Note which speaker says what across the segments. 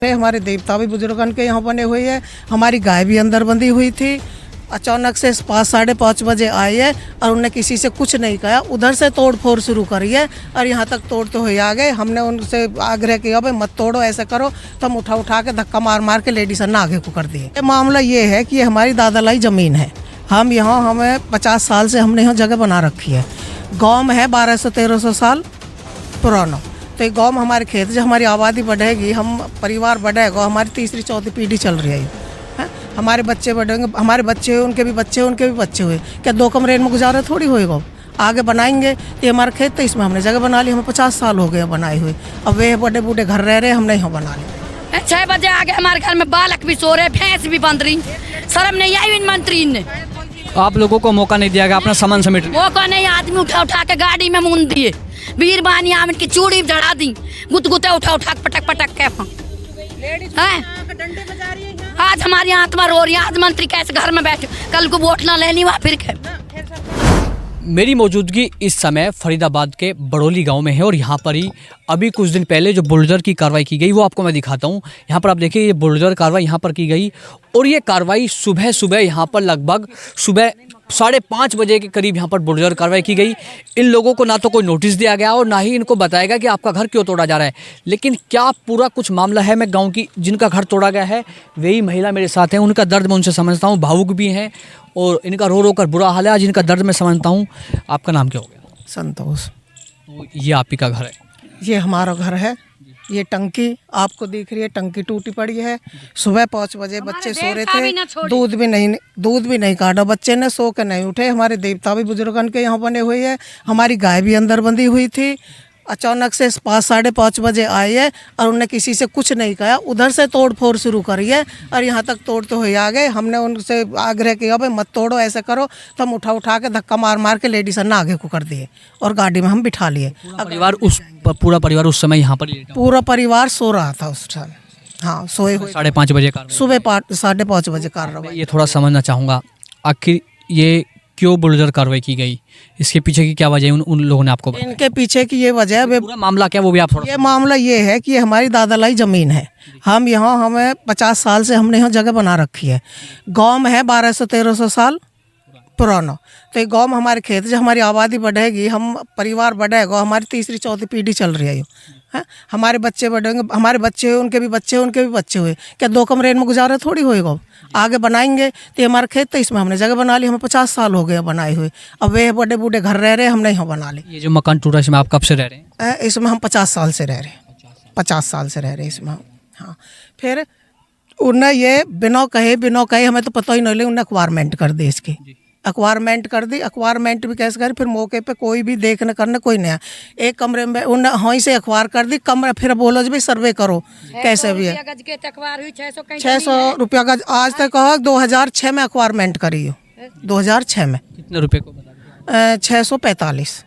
Speaker 1: हमारे देवता भी बुजुर्गन के यहाँ बने हुए हैं। हमारी गाय भी अंदर बंधी हुई थी। अचानक से 5-5:30 बजे आए है और उन्होंने किसी से कुछ नहीं कहा, उधर से तोड़ फोड़ शुरू करी है और यहाँ तक तोड़ते हुए आ गए। हमने उनसे आग्रह किया भाई मत तोड़ो, ऐसे करो, तो हम उठा के धक्का मार मार के लेडीज ने आगे को कर दिए। मामला ये है कि ये हमारी दादालाई ज़मीन है। हम यहाँ हमें 50 साल से हमने यहाँ जगह बना रखी है। गाँव में है 1200-1300 साल पुराना। तो ये गाँव में हमारे खेत, जब हमारी आबादी बढ़ेगी, हम परिवार बढ़ेगा, हमारी तीसरी चौथी पीढ़ी चल रही है। हमारे बच्चे बढ़ेंगे, हमारे बच्चे हुए, उनके भी बच्चे, उनके भी बच्चे हुए। क्या 2 कमरे में गुजारा थोड़ी होएगा। आगे बनाएंगे तो हमारा खेत, तो इसमें हमने जगह बना ली। हमें 50 साल हो गए बनाए हुए। अब वे बड़े बूढ़े घर रह रहे, हमने यहाँ बना लिया।
Speaker 2: 6 बजे आगे हमारे घर में बालक भी सो रहे, भैंस भी बंध रही। शर्म नहीं आई इन मंत्री ने।
Speaker 3: आप लोगों को मौका नहीं दिया गया अपना सामान समेट?
Speaker 2: मौका नहीं, आदमी उठा के गाड़ी में मूंद दिए। वीर बानी आम की चूड़ी चढ़ा दी, गुते उठा के पटक के आज हमारी आत्मा रो रही है। आज मंत्री कैसे घर में बैठे, कल को वोट ना लेनी वहाँ फिर के।
Speaker 3: मेरी मौजूदगी इस समय फरीदाबाद के बड़ौली गांव में है और यहाँ पर ही अभी कुछ दिन पहले जो बुलडोजर की कार्रवाई की गई वो आपको मैं दिखाता हूँ। यहाँ पर आप देखिए, ये बुलडोजर कार्रवाई यहाँ पर की गई और ये कार्रवाई सुबह यहाँ पर लगभग सुबह 5:30 बजे के करीब यहाँ पर बुलडोजर कार्रवाई की गई। इन लोगों को ना तो कोई नोटिस दिया गया और ना ही इनको बताया गया कि आपका घर क्यों तोड़ा जा रहा है। लेकिन क्या पूरा कुछ मामला है, मैं गाँव की जिनका घर तोड़ा गया है वही महिला मेरे साथ हैं, उनका दर्द मैं उनसे समझता हूँ। भावुक भी हैं और इनका रो कर बुरा हाल है। आज इनका दर्द मैं समझता हूँ। आपका नाम क्या हो गया?
Speaker 1: संतोष।
Speaker 3: तो ये आप ही का घर है?
Speaker 1: ये हमारा घर है। ये टंकी आपको दिख रही है, टंकी टूटी पड़ी है। सुबह 5 बजे बच्चे सो रहे थे, दूध भी नहीं काटा, बच्चे ने सो के नहीं उठे। हमारे देवता भी बुजुर्गन के यहाँ बने हुए हैं। हमारी गाय भी अंदर बंधी हुई थी। अचानक से 5-5:30 बजे आए है और उन्होंने किसी से कुछ नहीं कहा, उधर से तोड़ फोड़ शुरू करी है और यहाँ तक तोड़ते हुए आ गए। हमने उनसे आग्रह किया भाई मत तोड़ो, ऐसे करो, तो हम उठा के धक्का मार मार के लेडीज ने आगे को कर दिए और गाड़ी में हम बिठा लिए।
Speaker 3: पूरा परिवार उस समय यहाँ पर
Speaker 1: पूरा परिवार सो रहा था उस टाइम। हाँ, सोए हुए।
Speaker 3: 5:30 बजे का
Speaker 1: सुबह 5:30 बजे कार्रवाई।
Speaker 3: ये थोड़ा समझना चाहूँगा, आखिर ये क्यों बुलडोजर कार्रवाई की गई, इसके पीछे की क्या वजह है? उन लोगों ने आपको बताया?
Speaker 1: इनके पीछे की ये वजह है,
Speaker 3: पूरा मामला क्या वो भी आप
Speaker 1: ये मामला ये है कि हमारी दादालाई ज़मीन है। हम यहाँ हमें 50 साल से हमने यहाँ जगह बना रखी है। गाँव में है 1200-1300 साल पुराना। तो ये गाँव में हमारे खेत, जब हमारी आबादी बढ़ेगी, हम परिवार बढ़ेगा, हमारी तीसरी चौथी पीढ़ी चल रही है। हमारे बच्चे बढ़ेंगे, हमारे बच्चे हुए, उनके भी बच्चे, उनके भी बच्चे हुए। क्या 2 कमरे में गुजारा थोड़ी होएगा। आगे बनाएंगे तो हमारा खेत, तो इसमें हमने जगह बना ली। हमें 50 साल हो गए बनाए हुए। अब वे बड़े बूढ़े घर रह रहे, हमने यहाँ बना ली।
Speaker 3: ये जो मकान टूटा इसमें आप कब से रह रहे हैं?
Speaker 1: इसमें हम 50 साल से रह रहे हैं। 50 साल से रह रहे हैं इसमें। हाँ, फिर उन्हें ये बिना कहे हमें तो पता ही नहीं, उन्हें एक्वायरमेंट कर दी, इसकी एक्वायरमेंट कर दी। एक्वायरमेंट भी कैसे करी, फिर मौके पे कोई भी देखने करने कोई नहीं आया। एक कमरे में उन्हें वहीं से एक्वायर कर दी कमरा, फिर बोलो जी सर्वे करो कैसे भी है। 600 रुपया गज आज तक 2006 में एक्वायरमेंट करी हो। 2006 में
Speaker 3: कितने रुपए को बता?
Speaker 1: 645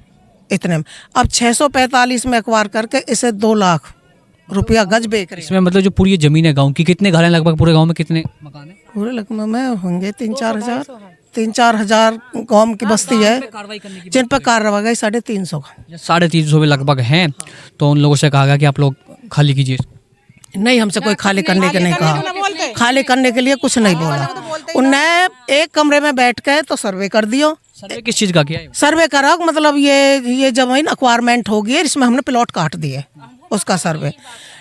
Speaker 1: इतने में। अब 645 में एक्वायर करके इसे 2 लाख रुपया गज बेच रही।
Speaker 3: इसमें मतलब जो पूरी जमीन है गाँव की, कितने घर हैं लगभग? पूरे गाँव में कितने मकान है?
Speaker 1: पूरे लखनऊ में होंगे 3-4 हजार गाँव की बस्ती है जिन पर कार्रवाई 350 का
Speaker 3: 350 में लगभग हैं। तो उन लोगों से कहा गया कि आप लोग खाली कीजिए?
Speaker 1: नहीं, हमसे कोई खाली करने के नहीं कहा। खाली करने के लिए कुछ नहीं बोला। उन्हें एक कमरे में बैठ के तो सर्वे कर दियो।
Speaker 3: सर्वे किस चीज़ का किया है?
Speaker 1: सर्वे करा मतलब ये जमीन एक्वायरमेंट होगी, इसमें हमने प्लॉट काट दिए, उसका सर्वे।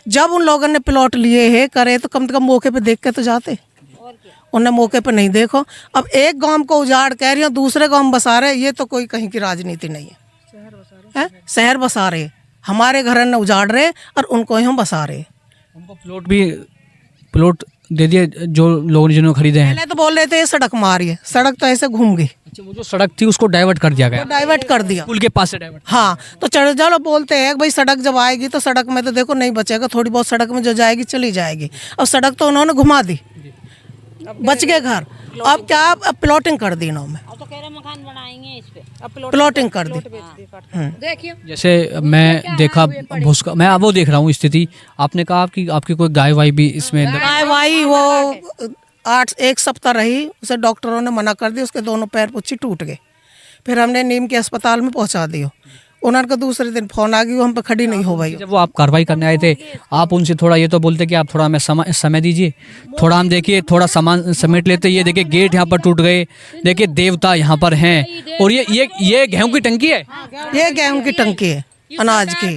Speaker 1: जब उन लोगों ने प्लॉट लिए है करे तो कम से कम मौके पे देख के तो जाते। उन्हें मौके पे नहीं देखो। अब एक गांव को उजाड़ कह रही हो, दूसरे गांव बसा रहे, ये तो कोई कहीं की राजनीति नहीं है। शहर बसा रहे, हमारे घर ने उजाड़ रहे और उनको यहाँ बसा रहे।
Speaker 3: उनको प्लॉट दे दिए जो लोगों ने जिन्होंने खरीदे हैं।
Speaker 1: पहले तो बोल रहे थे ये सड़क मारिए, सड़क तो ऐसे घूम गई।
Speaker 3: अच्छा, वो जो सड़क थी उसको डाइवर्ट कर दिया गया?
Speaker 1: डाइवर्ट कर दिया,
Speaker 3: पुल के पास से डाइवर्ट।
Speaker 1: हाँ, तो चलो बोलते हैं भाई सड़क जब आएगी तो सड़क में तो देखो नहीं बचेगा, थोड़ी बहुत सड़क में जो जाएगी चली जाएगी। अब सड़क तो उन्होंने घुमा दी, बच गए घर। अब क्या, अब प्लॉटिंग कर दी इन्होंने।
Speaker 2: तो कह रहे मकान बनाएंगे इस पे,
Speaker 1: प्लॉटिंग कर दी।
Speaker 2: देखियो
Speaker 3: जैसे मैं देखा भूस्खलन, मैं वो देख रहा हूँ स्थिति। आपने कहा कि आपकी कोई गाय वाई भी इसमें?
Speaker 1: गाय वाई वो 1 सप्ताह रही, उसे डॉक्टरों ने मना कर दिया, उसके दोनों पैर पुच्छी टूट गए। फिर हमने नीम के अस्पताल में पहुंचा दिया। उन्होंने का दूसरे दिन फोन आ गई, वो हम पे खड़ी नहीं हो भाई।
Speaker 3: जब वो आप कार्रवाई करने आए थे, आप उनसे थोड़ा ये तो बोलते कि आप थोड़ा हमें समय दीजिए, थोड़ा हम देखिए थोड़ा सामान समेट लेते। ये देखिए गेट यहाँ पर टूट गए, देखिए देवता यहाँ पर हैं, और ये गेहूं की टंकी है,
Speaker 1: ये गेहूं की टंकी है, अनाज की,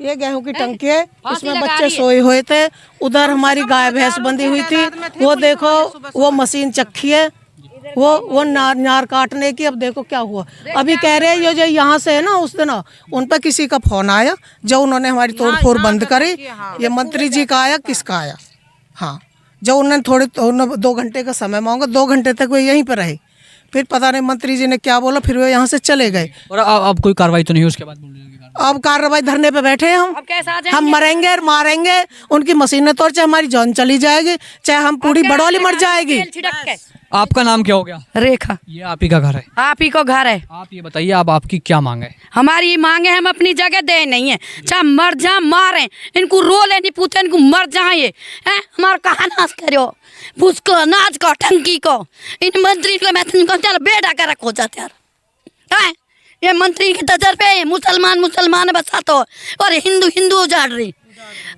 Speaker 1: ये गेहूं की टंकी है। इसमें बच्चे सोए हुए थे, उधर हमारी गाय भैंस बंधी हुई थी। वो देखो वो मशीन चक्की है, वो नार काटने की। अब देखो क्या हुआ, अभी कह रहे हैं ये जो यहाँ से है ना, उस दिन उन पर किसी का फोन आया, जो उन्होंने हमारी तोड़फोड़ बंद करी। ये मंत्री जी का आया, किसका आया? हाँ, जो उन्होंने 2 घंटे का समय मांगा, 2 घंटे तक वो यहीं पर रहे। फिर पता नहीं मंत्री जी ने क्या बोला, फिर वो यहाँ से चले गए।
Speaker 3: और अब कोई कार्रवाई तो नहीं हुई उसके बाद?
Speaker 1: अब कार्रवाई धरने पे बैठे हैं हम मरेंगे और मारेंगे। उनकी मशीनें तोड़, चाहे हमारी जान चली जाएगी, चाहे हम पूरी बड़ौली मर जाएगी।
Speaker 3: आपका नाम क्या हो गया?
Speaker 2: रेखा।
Speaker 3: ये आप ही का घर है?
Speaker 2: आप ही को घर है।
Speaker 3: आप ये बताइए, अब आपकी क्या मांग है?
Speaker 2: हमारी मांगे हम अपनी जगह दे नहीं है, चाहे मर जा मारे, इनको रो लेनी पूछे, इनको मर जाए। ये है हमारा कहा नाश करो, उसको अनाज को टंकी को, इन मंत्री को मैं तुमको चल बेटा कर रखो जाते यार। ये मंत्री के तजर्बे मुसलमान बसा तो, और हिंदू हिंदू उजाड़ रही।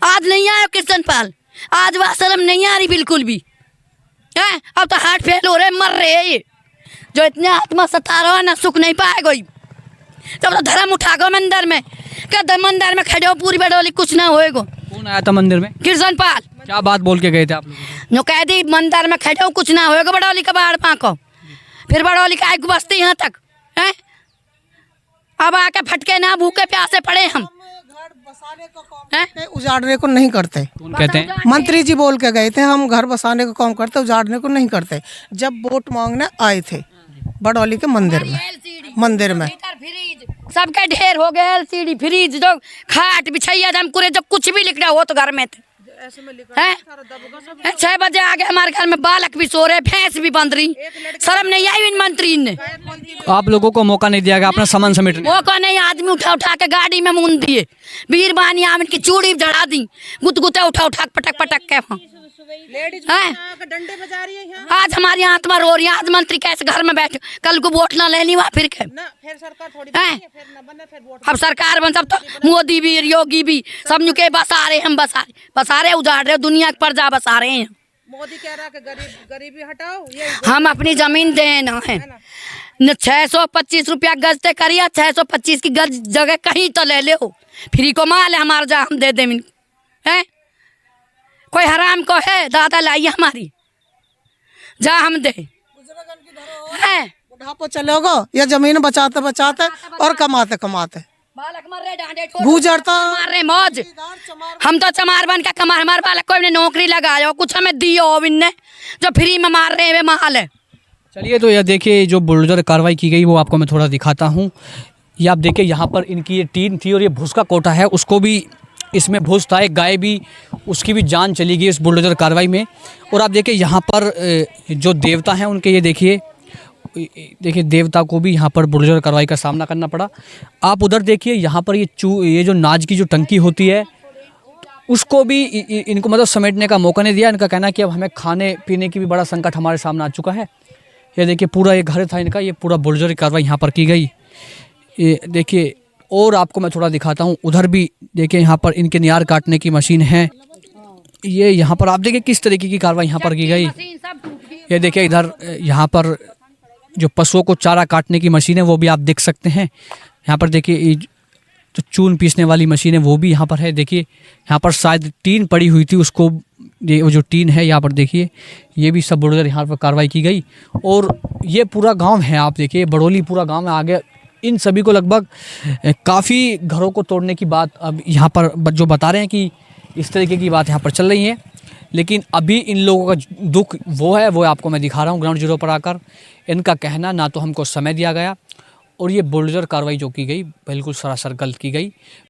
Speaker 2: आज नहीं आया कृष्ण पाल, आज वह शर्म नहीं आ रही बिल्कुल भी है। अब तो हार्ट फेल हो रहे, मर रहे हैं ये, जो इतने आत्मा सता रहा है ना, सुख नहीं पाएगा। जब तो धर्म उठा गो मंदिर में, क्या मंदिर में खड़े हो पूरी बडौली, कुछ ना होएगो।
Speaker 3: कौन आया था मंदिर में?
Speaker 2: कृष्ण पाल।
Speaker 3: क्या बात बोल के गए थे आप लोग?
Speaker 2: जो कह दी मंदिर में खड़े हो, कुछ ना होएगा बडौली का बाढ़ पाको, फिर बडौली का आग बसती यहाँ तक है। अब आके फटके ना भूखे प्यासे पड़े हम।
Speaker 1: उजाड़ने को नहीं करते।
Speaker 3: कौन कहते हैं?
Speaker 1: मंत्री जी बोल के गए थे, हम घर बसाने का काम करते, उजाड़ने को नहीं करते। जब वोट मांगने आए थे बडौली के मंदिर में
Speaker 2: सबके ढेर हो गए, एलसीडी फ्रिज, जो खाट बिछैया जमकुरे, जो कुछ भी लिखना हो तो घर में थे। 6 बजे आ गए हमारे घर में, बालक भी सो रहे, भैंस भी बंद रही। शर्म नहीं आई इन मंत्री ने?
Speaker 3: आप लोगों को मौका नहीं दिया गया अपना सामान समेटने?
Speaker 2: वो को नहीं, आदमी उठा के गाड़ी में मूंद दिए, वीर बानी आम की चूड़ी जड़ा दी, गुतगुते उठा पटक के वहाँ डंडे बजा रही है। आज हमारी आत्मा रो रही है, आज मंत्री कैसे घर में बैठे, कल को वोट ना लेनी वहाँ फिर के सरकार थोड़ी अब सरकार बन, सब तो मोदी भी योगी भी सब नुके बसा रहे, हम बसा रहे, उजाड़ रहे, दुनिया पर जा बसा रहे हैं।
Speaker 1: मोदी कह रहा है गरीबी हटाओ,
Speaker 2: हम अपनी जमीन देना है। 625 रुपया गज ते करिए, 625 की गज जगह कहीं तो ले ले हो, फ्री को माल है हमारा, जा हम दे दे है। कोई हराम को है दादा लाइए हमारी, जा हम दे है।
Speaker 1: बुढ़ापा चलेगा या जमीन बचाते और कमाते
Speaker 2: बालक मर रहे, डांडे
Speaker 1: गुजरता
Speaker 2: मार रहे मौज। हम तो चमार बन के कमा, हमारे बालक को इन्हें नौकरी लगाया, कुछ हमें दियो इनने, जो फ्री में मार रहे वे माल है।
Speaker 3: चलिए, तो यह देखिए जो बुलडोजर कार्रवाई की गई वो आपको मैं थोड़ा दिखाता हूँ। ये आप देखिए, यहाँ पर इनकी ये टीन थी और ये भूस का कोटा है, उसको भी इसमें भूस था, एक गाय भी, उसकी भी जान चली गई इस बुलडोजर कार्रवाई में। और आप देखिए यहाँ पर जो देवता हैं उनके, ये देखिए देवता को भी यहाँ पर बुलडोजर कार्रवाई का सामना करना पड़ा। आप उधर देखिए, यहाँ पर ये जो नाज की जो टंकी होती है उसको भी इनको मतलब समेटने का मौका नहीं दिया। इनका कहना है कि अब हमें खाने पीने की भी बड़ा संकट हमारे सामने आ चुका है। ये देखिए पूरा ये घर था इनका, ये पूरा बुलडोजर कार्रवाई यहाँ पर की गई। ये देखिए, और आपको मैं थोड़ा दिखाता हूँ, उधर भी देखिए यहाँ पर इनके नियार काटने की मशीन है। ये यहाँ पर आप देखिए किस तरीके की कार्रवाई यहाँ पर की गई। ये देखिए इधर यहाँ पर जो पशुओं को चारा काटने की मशीन है वो भी आप देख सकते हैं। यहाँ पर देखिए जो चून पीसने वाली मशीन है वो भी यहाँ पर है। देखिए यहाँ पर शायद टीन पड़ी हुई थी, उसको वो जो टीन है यहाँ पर देखिए, ये भी सब बुलडोजर यहाँ पर कार्रवाई की गई। और ये पूरा गांव है, आप देखिए बड़ौली पूरा गांव है। आगे इन सभी को लगभग काफ़ी घरों को तोड़ने की बात अब यहाँ पर जो बता रहे हैं कि इस तरीके की बात यहाँ पर चल रही है। लेकिन अभी इन लोगों का दुख वो आपको मैं दिखा रहा हूँ ग्राउंड जीरो पर आकर। इनका कहना, ना तो हमको समय दिया गया और ये बुलडोजर कार्रवाई जो की गई बिल्कुल सरासर गलत की गई।